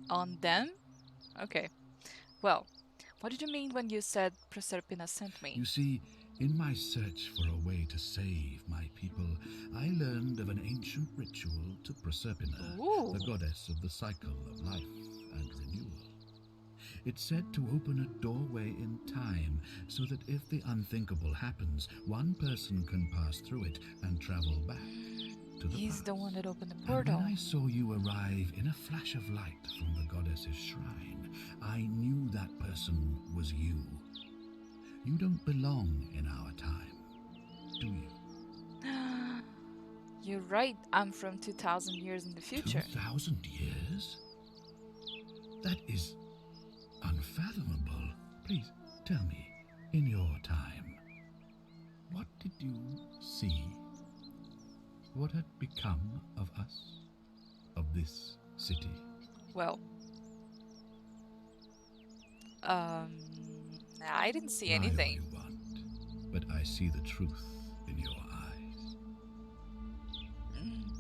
On them? Okay. Well, what did you mean when you said Proserpina sent me? You see, in my search for a way to save my people, I learned of an ancient ritual to Proserpina, Ooh. the goddess of the cycle of life and renewal. It's said to open a doorway in time so that if the unthinkable happens, one person can pass through it and travel back to the He's past. the one that opened the And when portal. I saw you arrive in a flash of light from the goddess's shrine, I knew that person was you. You don't belong in our time, do you? You're right, I'm from 2000 years in the future. 2,000 years? That is unfathomable. Please tell me, in your time, what did you see? What had become of us? Of this city? Well, um, I didn't see Lie all anything. you want, but I see the truth in your eyes.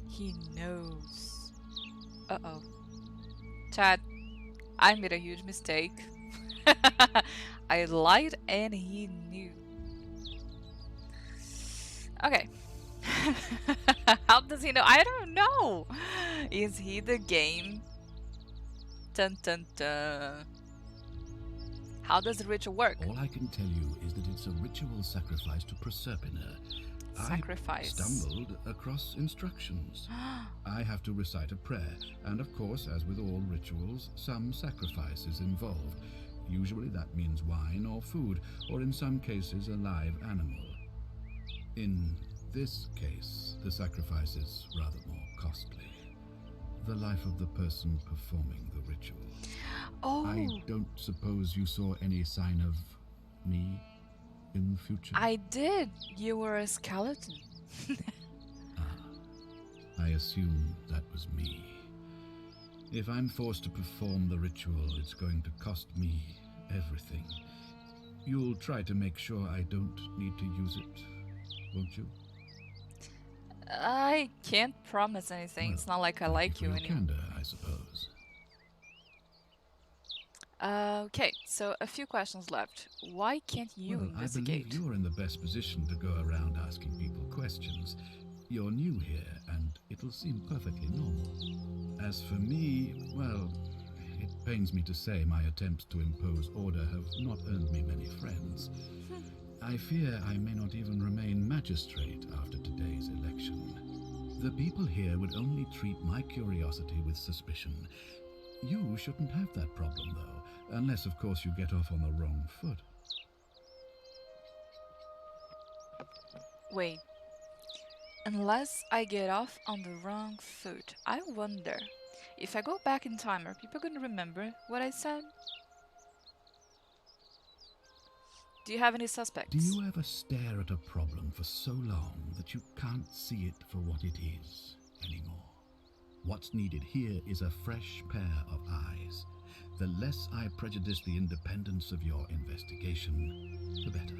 He knows. Uh-oh. Chad, I made a huge mistake. I lied and he knew. Okay. How does he know? I don't know. Is he the game? Dun dun dun. How does the ritual work? All I can tell you is that it's a ritual sacrifice to Proserpina. Sacrifice. I stumbled across instructions. I have to recite a prayer, and of course, as with all rituals, some sacrifice is involved. Usually that means wine or food, or in some cases a live animal. In this case, the sacrifice is rather more costly. The life of the person performing the ritual. Oh, I don't suppose you saw any sign of me in the future? I did. You were a skeleton. I assume that was me. If I'm forced to perform the ritual, it's going to cost me everything. You'll try to make sure I don't need to use it, won't you? I can't promise anything. Well, It's not like I thank like you you for your anymore. candor, I suppose. Okay, so a few questions left. Why can't you Well, I believe investigate? you're in the best position to go around asking people questions. You're new here, and it'll seem perfectly normal. As for me, well, it pains me to say my attempts to impose order have not earned me many friends. I fear I may not even remain magistrate after today's election. The people here would only treat my curiosity with suspicion. You shouldn't have that problem, though, unless, of course, you get off on the wrong foot. Wait, unless I get off on the wrong foot, I wonder if I go back in time, are people going to remember what I said? Do you have any Do suspects? you ever stare at a problem for so long that you can't see it for what it is anymore? What's needed here is a fresh pair of eyes. The less I prejudice the independence of your investigation, the better.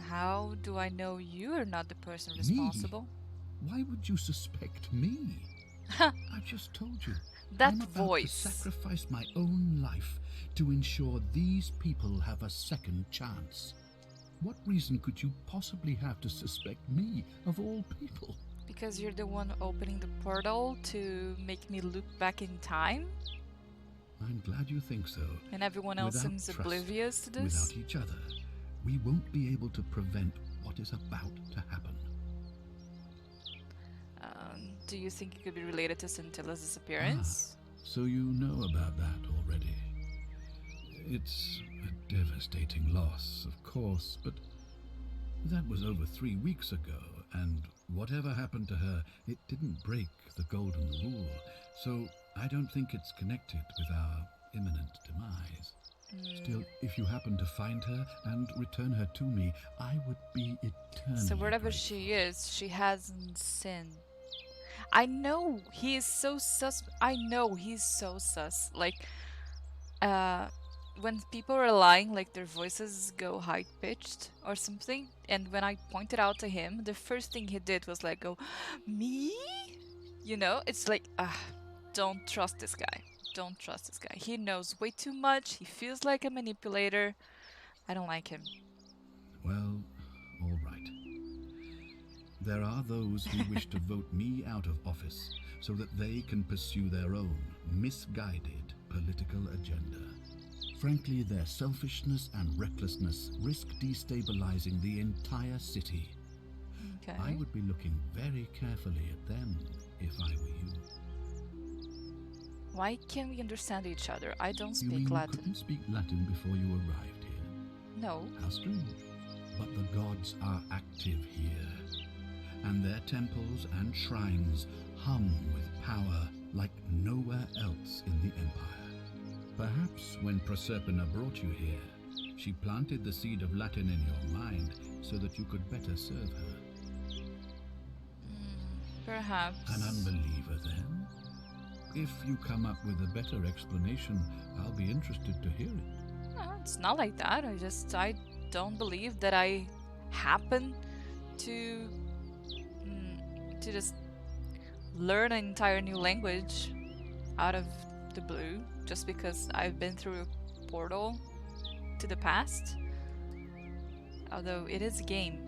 How do I know you're not the person Me? responsible? Why would you suspect me? I've just told you. That I'm about to voice. sacrifice my own life to ensure these people have a second chance. What reason could you possibly have to suspect me, of all people? Because you're the one opening the portal to make me look back in time? I'm glad you think so. And everyone else Without seems trust, oblivious to this? without each other, we won't be able to prevent what is about to happen. Do you think it could be related to Scintilla's disappearance? So you know about that already. It's a devastating loss, of course, but that was over 3 weeks ago, and whatever happened to her, it didn't break the golden rule, so I don't think it's connected with our imminent demise. Still, if you happen to find her and return her to me, I would be eternally So wherever grateful. she is, she hasn't sinned. I know he is so sus. I know he's so sus. Like, uh, when people are lying, like their voices go high pitched or something. And when I pointed out to him, the first thing he did was like, "Go, me? You know, it's like, don't trust this guy. Don't trust this guy. He knows way too much. He feels like a manipulator. I don't like him. Well, all right. There are those who wish to vote me out of office so that they can pursue their own misguided political agenda. Frankly, their selfishness and recklessness risk destabilizing the entire city. I Okay. would be looking very carefully at them if I were you. Why can't we understand each other? I don't You mean speak you Latin. couldn't speak Latin before you arrived here? No. How strange. But the gods are active here, and their temples and shrines hum with power like nowhere else in the Empire. Perhaps when Proserpina brought you here, she planted the seed of Latin in your mind so that you could better serve her. Perhaps. An unbeliever, then? If you come up with a better explanation, I'll be interested to hear it. No, it's not like that. I don't believe that I happen to just learn an entire new language out of the blue just because I've been through a portal to the past. Although it is a game.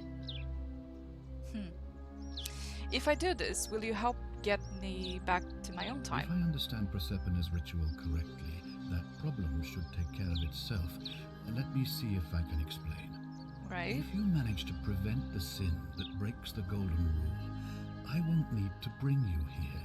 If I do this, will you help get me back to my own If time? I understand Proserpina's ritual correctly, that problem should take care of itself. Let me see if I can explain. Right? If you manage to prevent the sin that breaks the Golden Rule, I won't need to bring you here.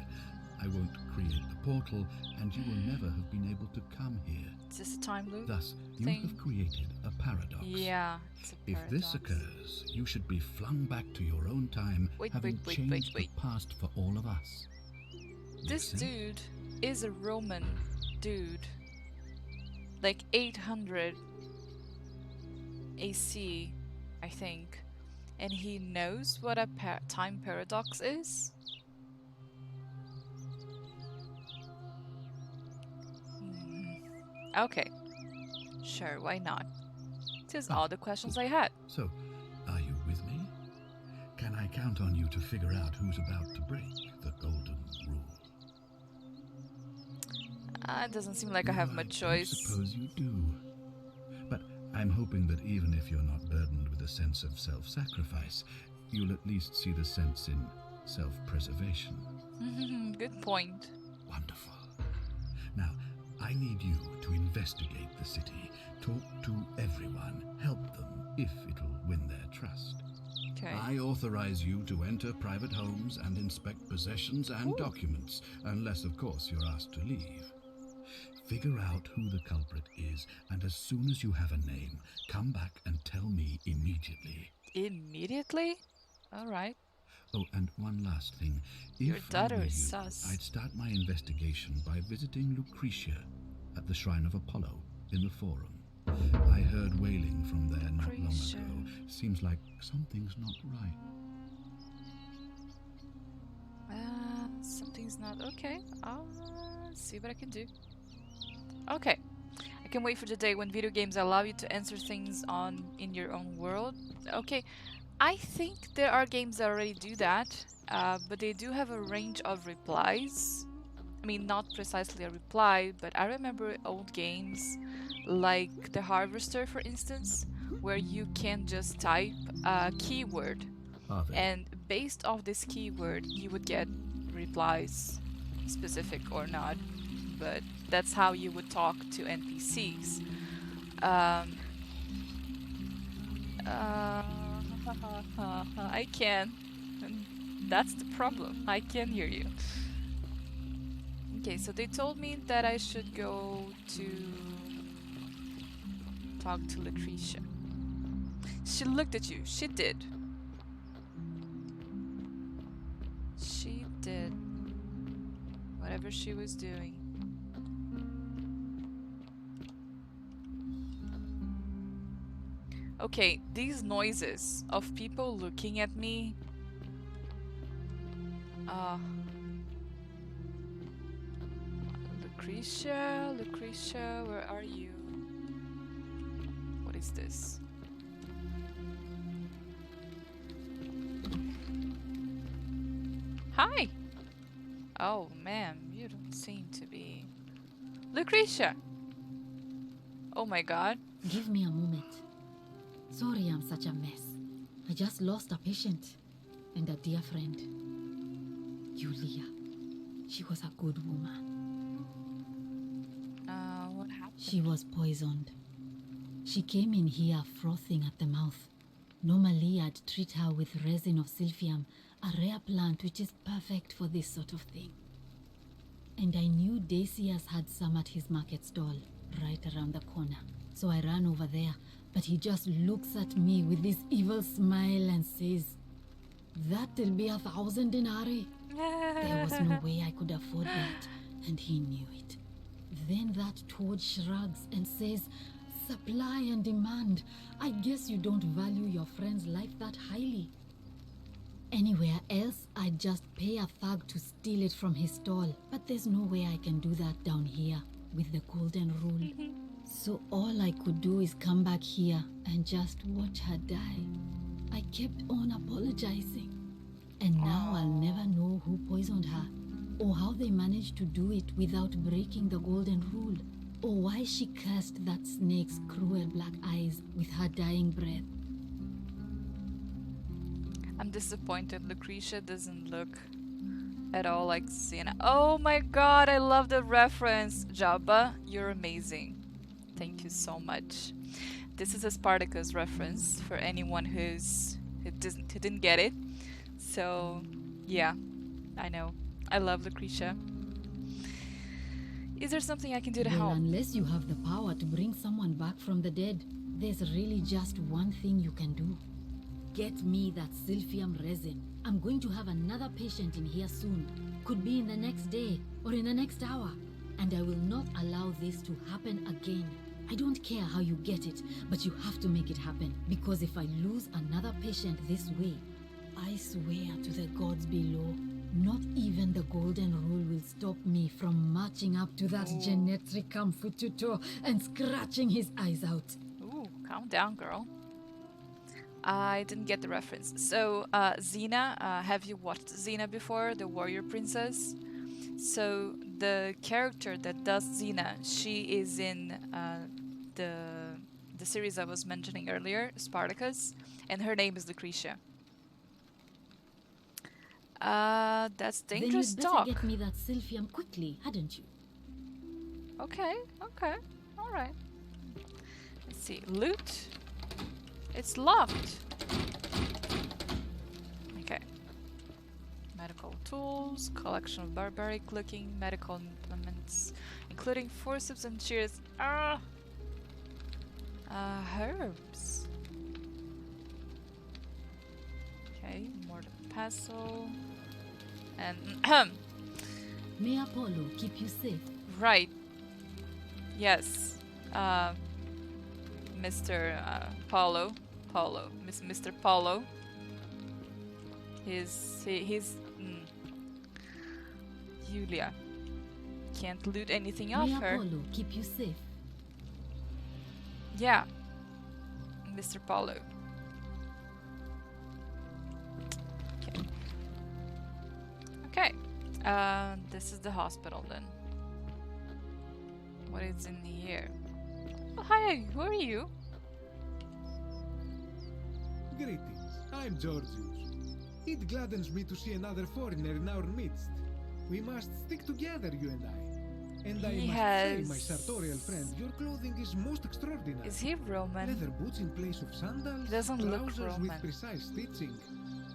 I won't create the portal, and you will never have been able to come here. Is this a time loop? Thus, you thing? have created a paradox. Yeah, it's a If paradox. this occurs, you should be flung back to your own time, Wait, having wait, changed wait. the past for all of us. Make This sense? dude is a Roman dude. Like 800 AC, I think. And he knows what a time paradox is? Okay. Sure, why not? Tis all the questions I had. So, are you with me? Can I count on you to figure out who's about to break the Golden Rule? It doesn't seem like I have much I choice. suppose you do. But I'm hoping that even if you're not burdened with a sense of self-sacrifice, you'll at least see the sense in self-preservation. Good point. Wonderful. Now, I need you to investigate the city, talk to everyone, help them if it'll win their trust. Okay. I authorize you to enter private homes and inspect possessions and documents, unless, of course, you're asked to leave. Figure out who the culprit is, and as soon as you have a name, come back and tell me immediately. Immediately? Alright. Oh, and one last thing. Your If daughter I were is you, sus. I'd start my investigation by visiting Lucretia at the Shrine of Apollo in the Forum. I heard wailing from there not long Lucretia. ago. Seems like something's not right. Something's not okay. I'll see what I can do. Okay. I can wait for the day when video games allow you to answer things in your own world. Okay. I think there are games that already do that, but they do have a range of replies. I mean, not precisely a reply, but I remember old games like The Harvester, for instance, where you can just type a keyword, Are they? and based off this keyword, you would get replies, specific or not. But that's how you would talk to NPCs. I can. And that's the problem. I can hear you. Okay, so they told me that I should go to talk to Lucretia. She looked at you. She did. She did. Whatever she was doing. Okay, these noises of people looking at me. Lucretia, Lucretia, where are you? What is this? Hi! Oh, man, you don't seem to be... Lucretia! Oh my god. Give me a moment. Sorry I'm such a mess. I just lost a patient and a dear friend. Julia. She was a good woman. What happened? She was poisoned. She came in here frothing at the mouth. Normally I'd treat her with resin of silphium, a rare plant which is perfect for this sort of thing. And I knew Decius had some at his market stall, right around the corner. So I ran over there, but he just looks at me with this evil smile and says, "That'll be 1,000 denarii." There was no way I could afford that, and he knew it. Then that toad shrugs and says, "Supply and demand. I guess you don't value your friend's life that highly." Anywhere else, I'd just pay a thug to steal it from his stall. But there's no way I can do that down here with the golden rule. So all I could do is come back here and just watch her die. I kept on apologizing. And now I'll never know who poisoned her, or how they managed to do it without breaking the golden rule, or why she cursed that snake's cruel black eyes with her dying breath. I'm disappointed. Lucretia doesn't look at all like Sienna. Oh my god, I love the reference. Jabba, you're amazing. Thank you so much. This is a Spartacus reference for anyone who didn't get it. So, yeah, I know. I love Lucretia. Is there something I can do to Well, help? unless you have the power to bring someone back from the dead, there's really just one thing you can do. Get me that silphium resin. I'm going to have another patient in here soon. Could be in the next day or in the next hour. And I will not allow this to happen again. I don't care how you get it, but you have to make it happen. Because if I lose another patient this way, I swear to the gods below, not even the golden rule will stop me from marching up to that genetricum fututo and scratching his eyes out. Ooh, calm down, girl. I didn't get the reference. So, Xena, have you watched Xena before? The warrior princess? So, the character that does Xena, she is in the series I was mentioning earlier, Spartacus, and her name is Lucretia. That's dangerous Then you'd better talk. get me that silphium quickly, hadn't you? Okay, alright. Let's see, loot? It's locked. Okay. Medical tools, collection of barbaric looking medical implements, including forceps and shears. Herbs. Okay, mortar pestle. And May Apollo keep you safe. right. Yes. Mr. Mr. Paulo. He's Julia. Can't loot anything off May her. Apollo keep you safe. Yeah. Mr. Paulo. Okay. Okay. This is the hospital then. What is in here? Oh, hi, who are you? Greetings, I'm Georgius. It gladdens me to see another foreigner in our midst. We must stick together, you and I. And He I must say, my has- sartorial friend, your clothing is most extraordinary. Is he Roman? Leather boots in place of sandals, He doesn't look trousers Roman. with precise stitching,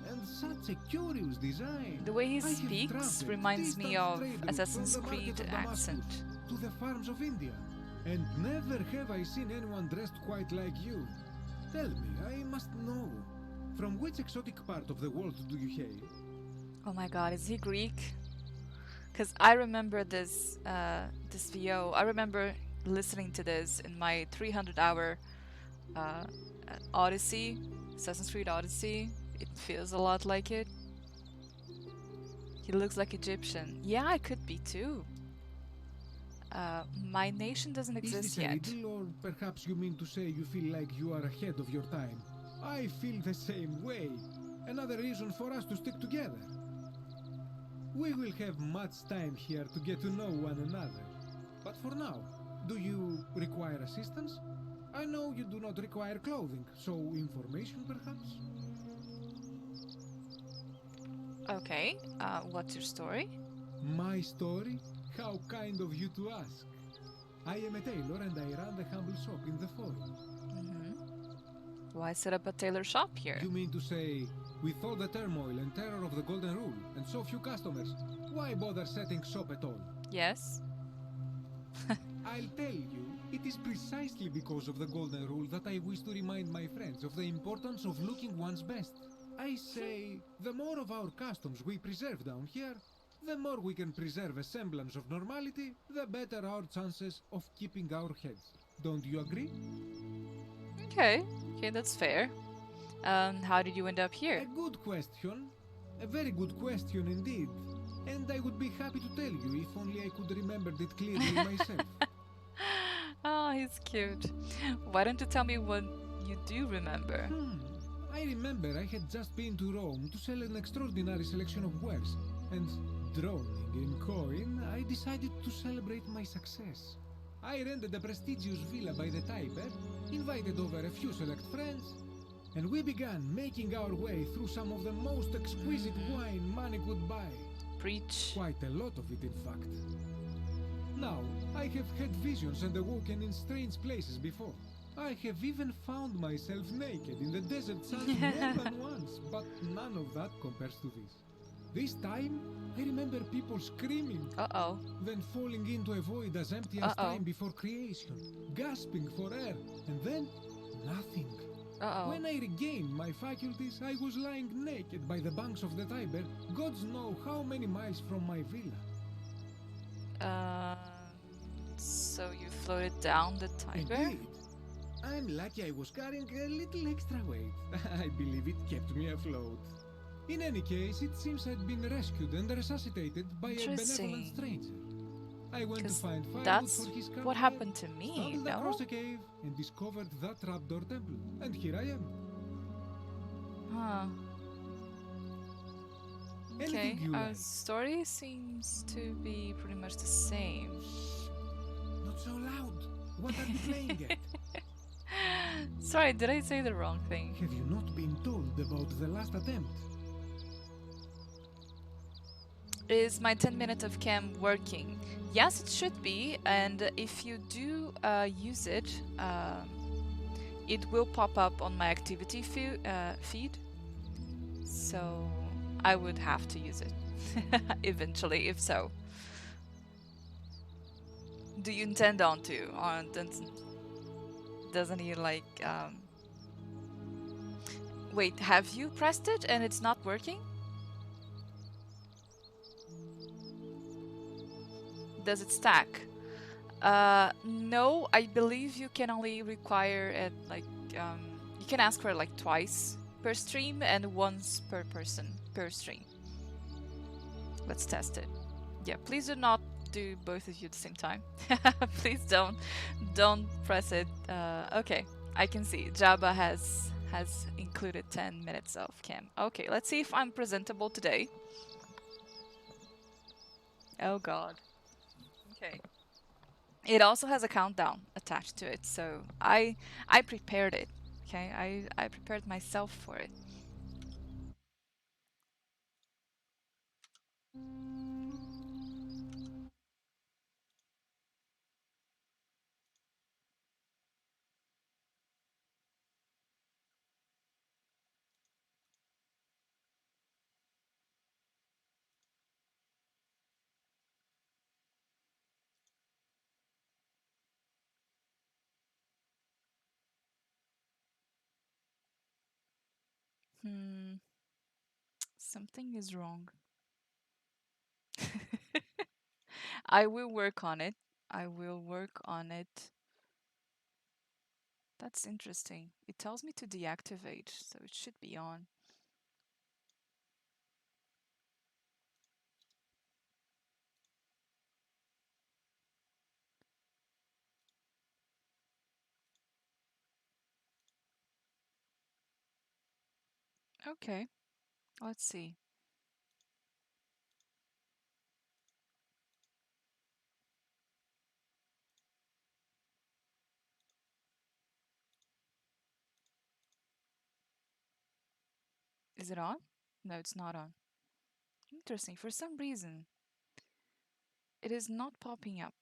and such a curious design. The way he I have speaks traveled reminds me distant of trade routes Assassin's from the market Creed of Damascus accent. to the farms of India, and never have I seen anyone dressed quite like you. Tell me, I must know, from which exotic part of the world do you hail? Oh my god, is he Greek? Because I remember this VO. I remember listening to this in my 300-hour Odyssey, Assassin's Creed Odyssey. It feels a lot like it. He looks like Egyptian. Yeah, I could be too. My nation doesn't Is exist this a yet. riddle, or perhaps you mean to say you feel like you are ahead of your time? I feel the same way. Another reason for us to stick together. We will have much time here to get to know one another. But for now, do you require assistance? I know you do not require clothing, so information perhaps? Okay, what's your story? My story? How kind of you to ask. I am a tailor and I run the humble shop in the forum. Why set up a tailor shop here? You mean to say, with all the turmoil and terror of the Golden Rule and so few customers, why bother setting shop at all? Yes? I'll tell you, it is precisely because of the Golden Rule that I wish to remind my friends of the importance of looking one's best. I say, the more of our customs we preserve down here, the more we can preserve a semblance of normality, the better our chances of keeping our heads. Don't you agree? Okay, okay, that's fair. How did you end up here? A good question. A very good question indeed. And I would be happy to tell you if only I could remember it clearly myself. Oh, he's cute. Why don't you tell me what you do remember? I remember I had just been to Rome to sell an extraordinary selection of wares, and drowning in coin, I decided to celebrate my success. I rented a prestigious villa by the Tiber, invited over a few select friends, and we began making our way through some of the most exquisite wine money could buy. Preach. Quite a lot of it, in fact. Now, I have had visions and awoken in strange places before. I have even found myself naked in the desert sand more than once, but none of that compares to this. This time, I remember people screaming, Uh-oh. then falling into a void as empty as Uh-oh. time before creation, gasping for air, and then nothing. Uh-oh. When I regained my faculties, I was lying naked by the banks of the Tiber, gods know how many miles from my villa. Um, so you floated down the Tiber? Indeed. I'm lucky I was carrying a little extra weight. I believe it kept me afloat. In any case, it seems I'd been rescued and resuscitated by a benevolent Interesting. stranger. I went to 'Cause find firewood that's for his what campfire, happened to me, stumbled no? across a cave, and discovered that trapdoor temple. And here I am. Huh. Okay, Anything you our like. story seems to be pretty much the same. Not so loud. What are you playing at? Sorry, did I say the wrong thing? Have you not been told about the last attempt? Is my 10 minutes of cam working? Yes, it should be, and if you do use it, it will pop up on my activity feed. So I would have to use it eventually, if so. Do you intend on to? Or doesn't he like? Wait, have you pressed it and it's not working? Does it stack? No, I believe you can only require it like you can ask for it like twice per stream and once per person per stream. Let's test it. Yeah, please do not do both of you at the same time. Please don't press it. Okay, I can see Jabba has included 10 minutes of cam. Okay, let's see if I'm presentable today. Oh god. Okay. It also has a countdown attached to it, so I prepared it. Okay, I prepared myself for it. Hmm, something is wrong. I will work on it. I will work on it. That's interesting. It tells me to deactivate, so it should be on. Okay, let's see. Is it on? No, it's not on. Interesting. For some reason, it is not popping up.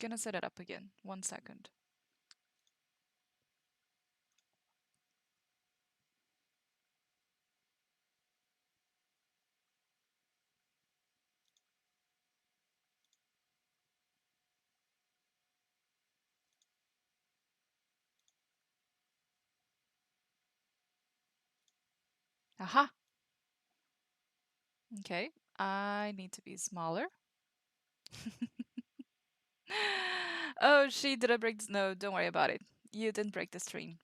Gonna set it up again. 1 second. Aha! Okay, I need to be smaller. Oh, she did I break this? No, don't worry about it. You didn't break the stream.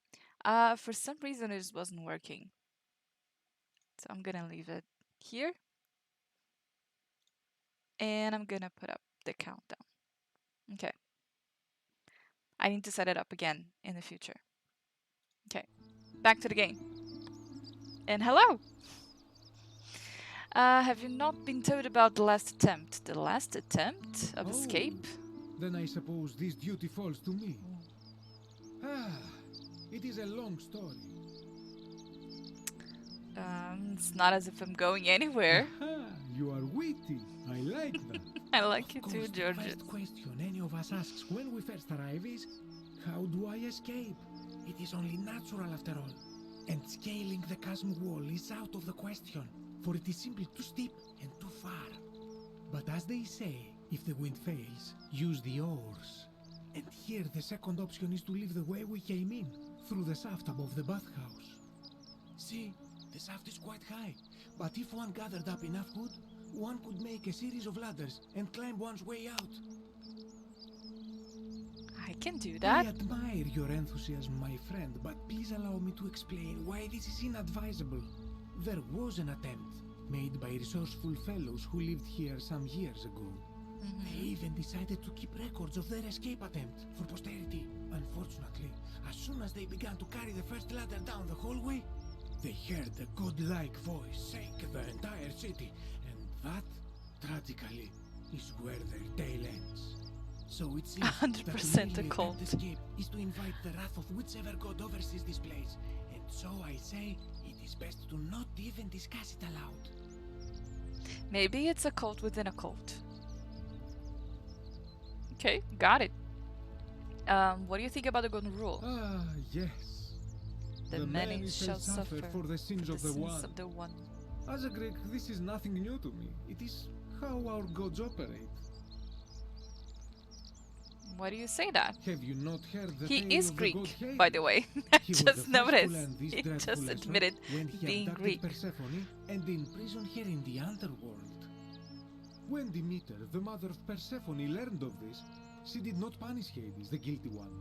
For some reason it just wasn't working. So I'm gonna leave it here. And I'm gonna put up the countdown. Okay. I need to set it up again in the future. Okay. Back to the game. And hello! Have you not been told about the last attempt? The last attempt of escape? Then I suppose this duty falls to me. Ah, it is a long story. It's not as if I'm going anywhere. Aha, you are witty. I like that. I like you Of too, course, the Georges. first question any of us asks when we first arrive is, how do I escape? It is only natural after all. And scaling the chasm wall is out of the question, for it is simply too steep and too far. But as they say, if the wind fails, use the oars. And here the second option is to leave the way we came in, through the shaft above the bathhouse. See, the shaft is quite high, but if one gathered up enough wood, one could make a series of ladders and climb one's way out. I can do I that. admire your enthusiasm, my friend, but please allow me to explain why this is inadvisable. There was an attempt, made by resourceful fellows who lived here some years ago. They even decided to keep records of their escape attempt for posterity. Unfortunately, as soon as they began to carry the first ladder down the hallway, they heard a godlike voice shake the entire city, and that, tragically, is where their tale ends. So it seems that to 100% merely a cult. attempt escape is to invite the wrath of whichever god oversees this place. And so I say, it is best to not even discuss it aloud. Maybe it's a cult within a cult. Okay, got it. What do you think about the golden rule? Ah, yes. The many shall suffer for the sins of the sins one. of the one. As a Greek, this is nothing new to me. It is how our gods operate. Why do you say that? Have you not heard the He tale is of the Greek, god Hades? by the way. I He was the just first to noticed. learn this He dreadful just lesson admitted when he being abducted Greek. Persephone and imprisoned her in the underworld. When Demeter, the mother of Persephone, learned of this, she did not punish Hades, the guilty one.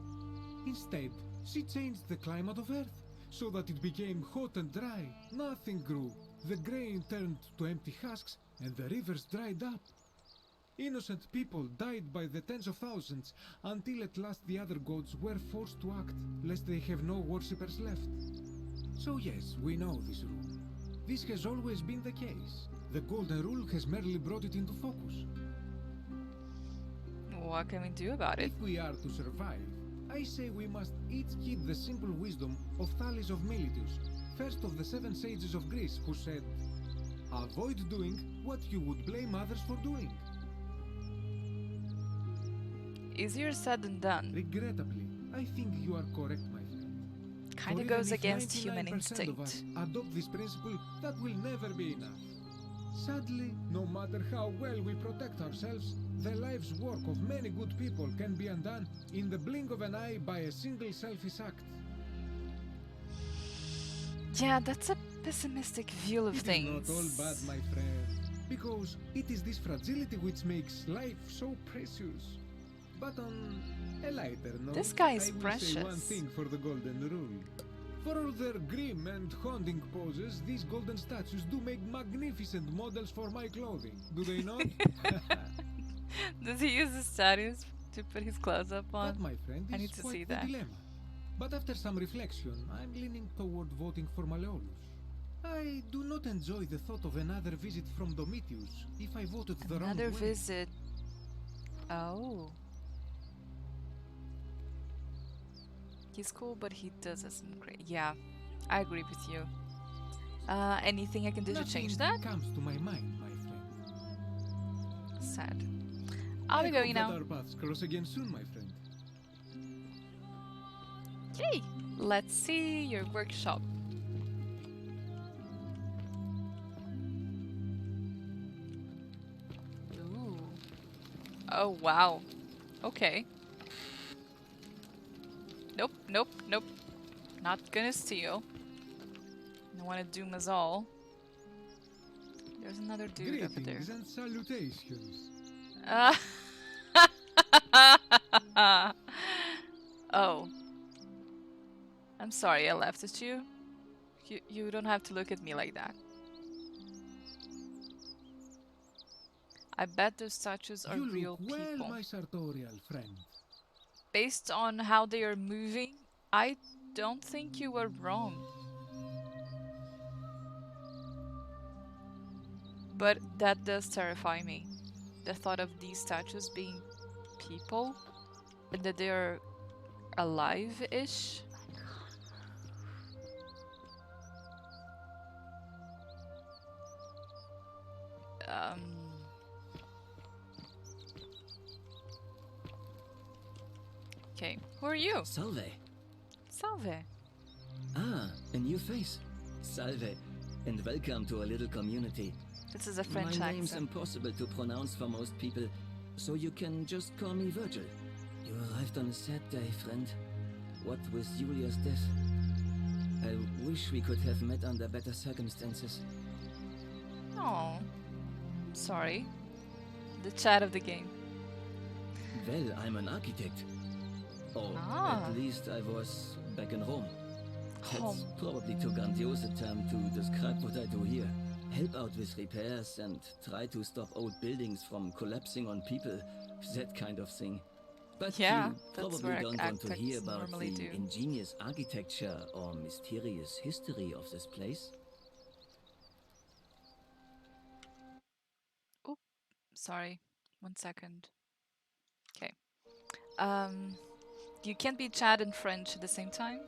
Instead, she changed the climate of Earth so that it became hot and dry. Nothing grew. The grain turned to empty husks and the rivers dried up. Innocent people died by the tens of thousands until at last the other gods were forced to act, lest they have no worshippers left. So yes, we know this rule. This has always been the case. The golden rule has merely brought it into focus. What can we do about it? If we are to survive, I say we must each keep the simple wisdom of Thales of Miletus, first of the 7 sages of Greece, who said, "Avoid doing what you would blame others for doing." Easier said than done. Regrettably, I think you are correct, my friend. Kinda For goes even if against human 99% of us instinct. adopt this principle, that will never be enough. Sadly, no matter how well we protect ourselves, the life's work of many good people can be undone in the blink of an eye by a single selfish act. Yeah, that's a pessimistic view of It things. is not all bad, my friend, because it is this fragility which makes life so precious. But on a lighter note, This guy is I will say one precious. thing for the golden rule. For all their grim and haunting poses, these golden statues do make magnificent models for my clothing, do they not? Does he use the statues to put his clothes up That, on? my friend, I is need to quite see the that. dilemma. But after some reflection, I'm leaning toward voting for Malleolus. I do not enjoy the thought of another visit from Domitius if I voted the wrong Another way. visit. Oh. He's cool, but he does have some great. Yeah, I agree with you. Anything I can do to change Nothing that? comes to my mind, my friend. Sad. I'll be I going hope that now. our paths cross again soon, my friend. Yay! Let's see your workshop. Ooh. Oh, wow. Okay. Nope, nope, nope. Not gonna steal. I want to doom us all. There's another dude over there. Greetings and salutations. Oh. I'm sorry I laughed at you. You don't have to look at me like that. I bet those statues are You real look well, people. my sartorial friend. Based on how they are moving, I don't think you were wrong. But that does terrify me. The thought of these statues being people and that they are alive-ish. Um. Okay, who are you? Salve. Salve. Ah, a new face. Salve, and welcome to our little community. This is a French My name's accent. impossible to pronounce for most people, so you can just call me Virgil. You arrived on a sad day, friend. What with Julia's death? I wish we could have met under better circumstances. Oh, sorry. The chat of the game. Well, I'm an architect. Or Ah. at least I was back in Rome. That's Home. probably too grandiose a term to describe what I do here. Help out with repairs and try to stop old buildings from collapsing on people. That kind of thing. But Yeah, you that's probably what don't want to hear architects about normally the do. ingenious architecture or mysterious history of this place. Oop, sorry. 1 second. Okay. You can't be Chad and French at the same time?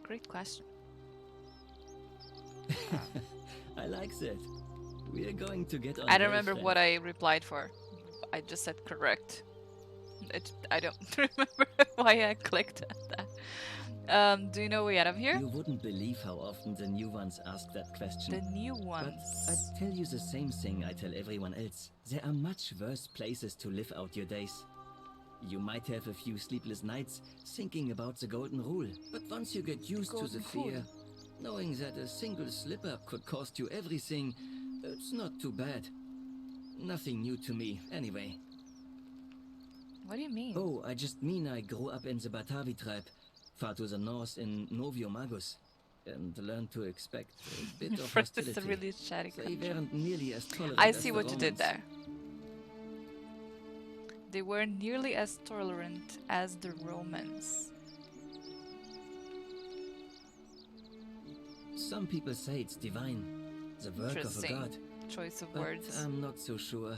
Great question. I like that. We are going to get on. I don't well, remember friend. what I replied for. I just said correct. I don't remember why I clicked at that. Do you know we out of here? You wouldn't believe how often the new ones ask that question. The new But ones. I tell you the same thing I tell everyone else. There are much worse places to live out your days. You might have a few sleepless nights thinking about the golden rule, but once you get used to the Golden rule. fear, knowing that a single slip-up could cost you everything, it's not too bad. Nothing new to me, anyway. What do you mean? Oh, I just mean I grew up in the Batavi tribe, far to the north in Novio Magus, and learned to expect a bit of France is hostility. a really chatty They country. weren't nearly as tolerant I as see the what you did Romans. there. They were nearly as tolerant as the Romans. Some people say it's divine, the work of a Interesting god, choice of but words. I'm not so sure.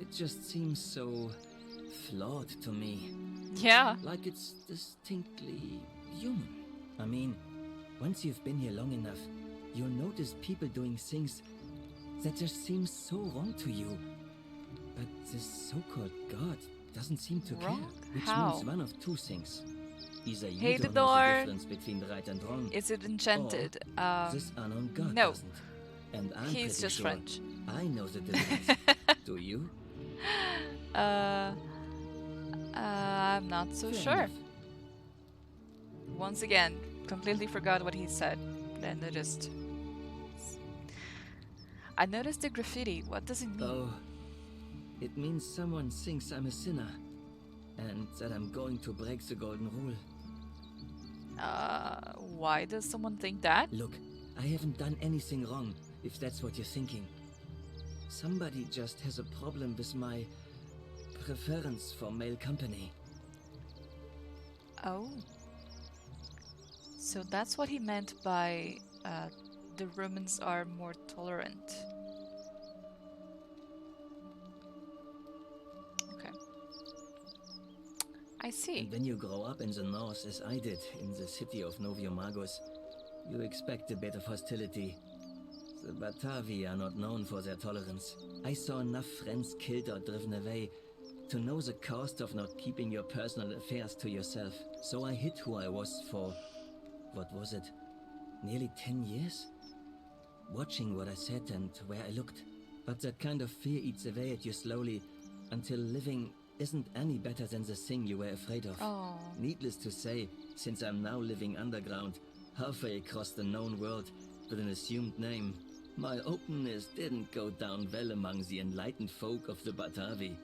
It just seems so flawed to me, Yeah. like it's distinctly human. I mean, once you've been here long enough, you'll notice people doing things that just seem so wrong to you. But this so-called god doesn't seem to care, Wrong? which How? means one of two things. Either you Hey, the don't know door. the difference between right and wrong, Is it enchanted? this unknown god no. doesn't. And I'm He's pretty just sure French. I know the difference. Do you? I'm not so Fair sure. enough. Once again, completely forgot what he said. Then I just... I noticed the graffiti. What does it mean? Oh, it means someone thinks I'm a sinner, and that I'm going to break the golden rule. Why does someone think that? Look, I haven't done anything wrong, if that's what you're thinking. Somebody just has a problem with my preference for male company. Oh. So that's what he meant by the Romans are more tolerant. Okay. I see. And when you grow up in the north, as I did, in the city of Noviomagus, you expect a bit of hostility. The Batavi are not known for their tolerance. I saw enough friends killed or driven away to know the cost of not keeping your personal affairs to yourself. So I hid who I was for, what was it, nearly 10 years? Watching what I said and where I looked. But that kind of fear eats away at you slowly, until living isn't any better than the thing you were afraid of. Oh. Needless to say, since I'm now living underground, halfway across the known world, with an assumed name, my openness didn't go down well among the enlightened folk of the Batavi.